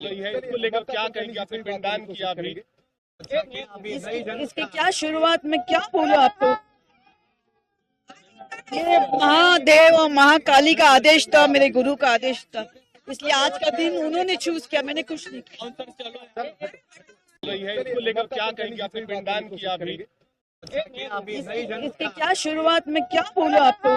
है, इसको लेकर क्या कहेंगे? आपने पिंडदान किया अभी, इसकी क्या शुरुआत में क्या बोलूं आपको। ये महादेव और महाकाली का आदेश था, मेरे गुरु का आदेश था, इसलिए आज का दिन उन्होंने चूज किया, मैंने कुछ नहीं किया। है, इसको लेकर क्या कहेंगे? आपने पिंडदान किया अभी, इसकी क्या शुरुआत में क्या बोलूं आपको।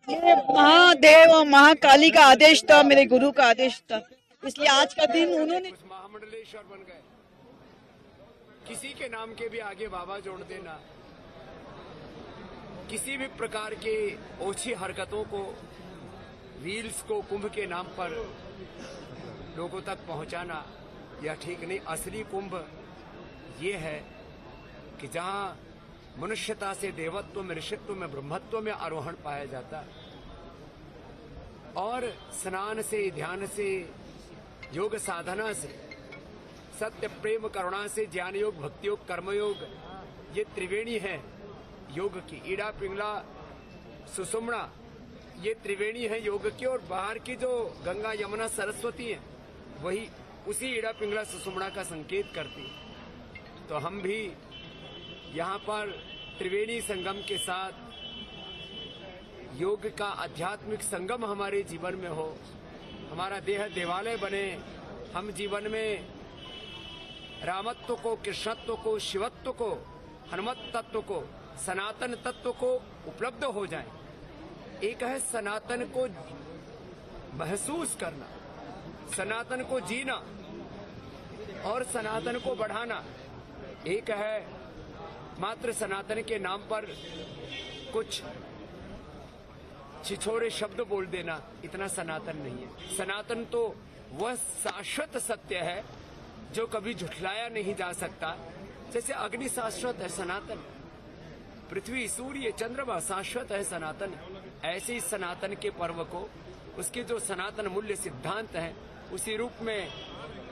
ये महादेव और महाकाली का आदेश था, मेरे गुरु का आदेश था, इसलिए आज का दिन उन्होंने। महामंडलेश्वर बन गए, किसी के नाम के भी आगे बाबा जोड़ देना, किसी भी प्रकार के ओछी हरकतों को, रील्स को कुंभ के नाम पर लोगों तक पहुंचाना, यह ठीक नहीं। असली कुंभ ये है कि जहां मनुष्यता से देवत्व में, ऋषित्व में, ब्रह्मत्व में आरोहण पाया जाता है, और स्नान से, ध्यान से, योग साधना से, सत्य प्रेम करुणा से, ज्ञान योग, भक्ति योग, कर्मयोग, ये त्रिवेणी है योग की। ईड़ा पिंगला सुषुम्ना, ये त्रिवेणी है योग की। और बाहर की जो गंगा यमुना सरस्वती है, वही उसी ईड़ा पिंगला सुषुम्ना का संकेत करती है। तो हम भी यहाँ पर त्रिवेणी संगम के साथ योग का आध्यात्मिक संगम हमारे जीवन में हो, हमारा देह देवालय बने, हम जीवन में रामत्व को, कृष्णत्व को, शिवत्व को, हनुमत तत्व को, सनातन तत्व को उपलब्ध हो जाए। एक है सनातन को महसूस करना, सनातन को जीना और सनातन को बढ़ाना। एक है मात्र सनातन के नाम पर कुछ छिछोरे शब्द बोल देना, इतना सनातन नहीं है। सनातन तो वह शाश्वत सत्य है जो कभी झुठलाया नहीं जा सकता। जैसे अग्नि शाश्वत है, सनातन, पृथ्वी, सूर्य, चंद्रमा शाश्वत है, सनातन। ऐसे ही सनातन के पर्व को, उसके जो सनातन मूल्य सिद्धांत हैं, उसी रूप में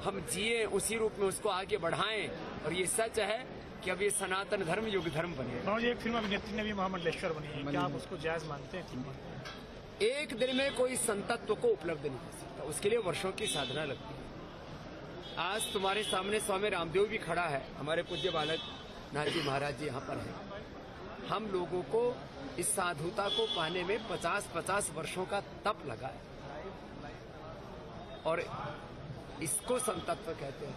हम जिए, उसी रूप में उसको आगे बढ़ाएं। और ये सच है कि अब ये सनातन धर्म युग धर्म बने। एक फिल्म अभिनेत्री ने भी महामंडलेश्वर बनी है, क्या आप उसको जायज मानते हैं? एक दिन में कोई संतत्व को उपलब्ध नहीं कर सकता, उसके लिए वर्षों की साधना लगती है। आज तुम्हारे सामने स्वामी रामदेव भी खड़ा है, हमारे पूज्य बालक नाथ जी महाराज जी यहाँ पर है। हम लोगों को इस साधुता को पाने में 50-50 वर्षों का तप लगा है, और इसको संतत्व कहते हैं।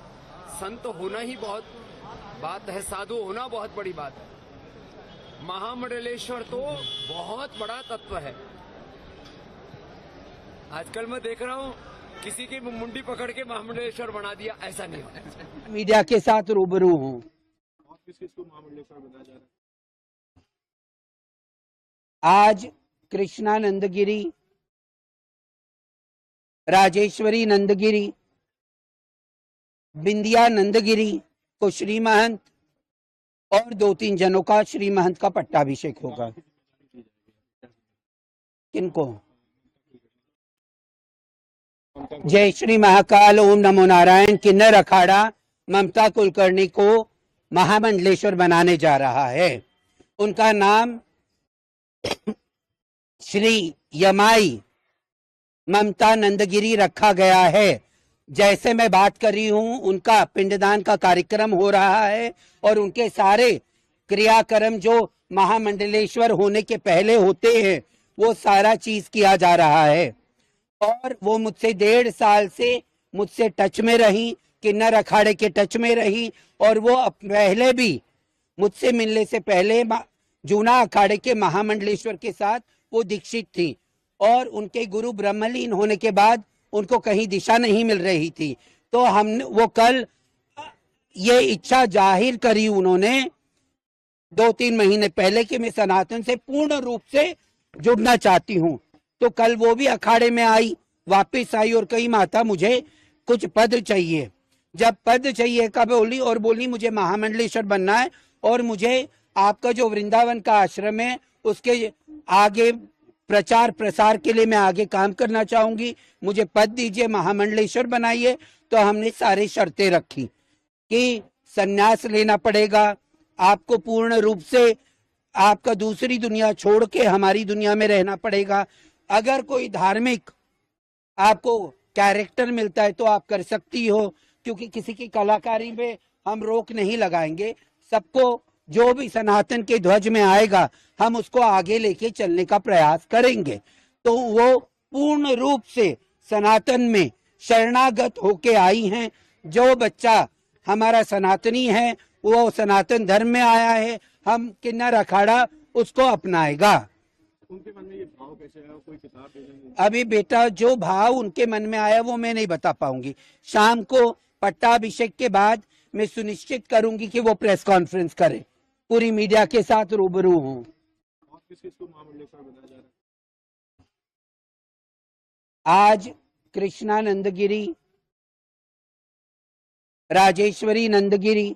संत होना ही बहुत बात है, साधु होना बहुत बड़ी बात है। महामंडलेश्वर तो बहुत बड़ा तत्व है। आजकल मैं देख रहा हूँ किसी की मुंडी पकड़ के महामंडलेश्वर बना दिया, ऐसा नहीं होता। मीडिया के साथ रूबरू हूँ। किसको महामंडलेश्वर बनाया जा रहा है? आज कृष्णा नंदगिरी, राजेश्वरी नंदगिरी, बिंदिया नंदगिरी को श्री महंत और 2-3 जनों का श्री महंत का पट्टाभिषेक होगा। किनको? जय श्री महाकाल, ओम नमो नारायण। किन्नर अखाड़ा ममता कुलकर्णी को महामंडलेश्वर बनाने जा रहा है। उनका नाम श्री यमाई ममता नंदगिरी रखा गया है। जैसे मैं बात कर रही हूं, उनका पिंडदान का कार्यक्रम हो रहा है, और उनके सारे क्रियाक्रम जो महामंडलेश्वर होने के पहले होते हैं, वो सारा चीज किया जा रहा है। और वो मुझसे 1.5 साल से मुझसे टच में रही, किन्नर अखाड़े के टच में रही, और वो पहले भी मुझसे मिलने से पहले जूना अखाड़े के महामंडलेश्वर के साथ वो दीक्षित थी, और उनके गुरु ब्रह्मलीन होने के बाद उनको कहीं दिशा नहीं मिल रही थी। तो हमने वो कल ये इच्छा जाहिर करी उन्होंने 2-3 महीने पहले कि मैं सनातन से पूर्ण रूप से जुड़ना चाहती हूँ। तो कल वो भी अखाड़े में आई, वापस आई, और कही माता मुझे कुछ पद चाहिए। जब पद चाहिए का बोली, और बोली मुझे महामंडलेश्वर बनना है, और मुझे आपका जो वृंदावन का आश्रम है उसके आगे प्रचार प्रसार के लिए मैं आगे काम करना चाहूंगी, मुझे पद दीजिए, महामंडलेश्वर बनाइए। तो हमने सारी शर्तें रखी कि संन्यास लेना पड़ेगा आपको, पूर्ण रूप से आपका दूसरी दुनिया छोड़ के हमारी दुनिया में रहना पड़ेगा। अगर कोई धार्मिक आपको कैरेक्टर मिलता है तो आप कर सकती हो, क्योंकि किसी की कलाकारी में हम रोक नहीं लगाएंगे। सबको जो भी सनातन के ध्वज में आएगा हम उसको आगे लेके चलने का प्रयास करेंगे। तो वो पूर्ण रूप से सनातन में शरणागत होके आई हैं। जो बच्चा हमारा सनातनी है वो सनातन धर्म में आया है, हम किन्नर अखाड़ा उसको अपनाएगा। उनके मन में ये भाव कैसे आया, कोई किताब दे देंगे? अभी बेटा जो भाव उनके मन में आया वो मैं नहीं बता पाऊंगी। शाम को पट्टाभिषेक के बाद मैं सुनिश्चित करूंगी कि वो प्रेस कॉन्फ्रेंस करे, पूरी मीडिया के साथ रूबरू हूं। और किस किस को महामंडलेश्वर बनाया जा रहा है? आज कृष्णा नंदगिरी, राजेश्वरी नंदगिरी,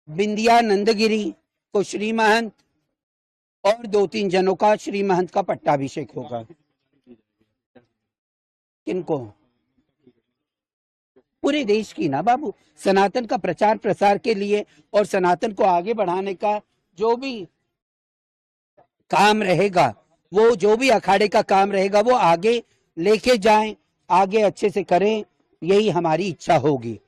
बिंदिया नंदगिरी को श्री महंत और 2-3 जनों का श्री महंत का पट्टाभिषेक होगा। किनको? पूरे देश की ना बाबू। सनातन का प्रचार प्रसार के लिए और सनातन को आगे बढ़ाने का जो भी काम रहेगा, वो जो भी अखाड़े का काम रहेगा वो आगे लेके जाएं, आगे अच्छे से करें, यही हमारी इच्छा होगी।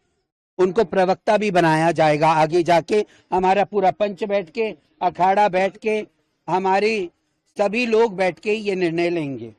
उनको प्रवक्ता भी बनाया जाएगा आगे जाके। हमारा पूरा पंच बैठ के, अखाड़ा बैठ के, हमारे सभी लोग बैठ के ये निर्णय लेंगे।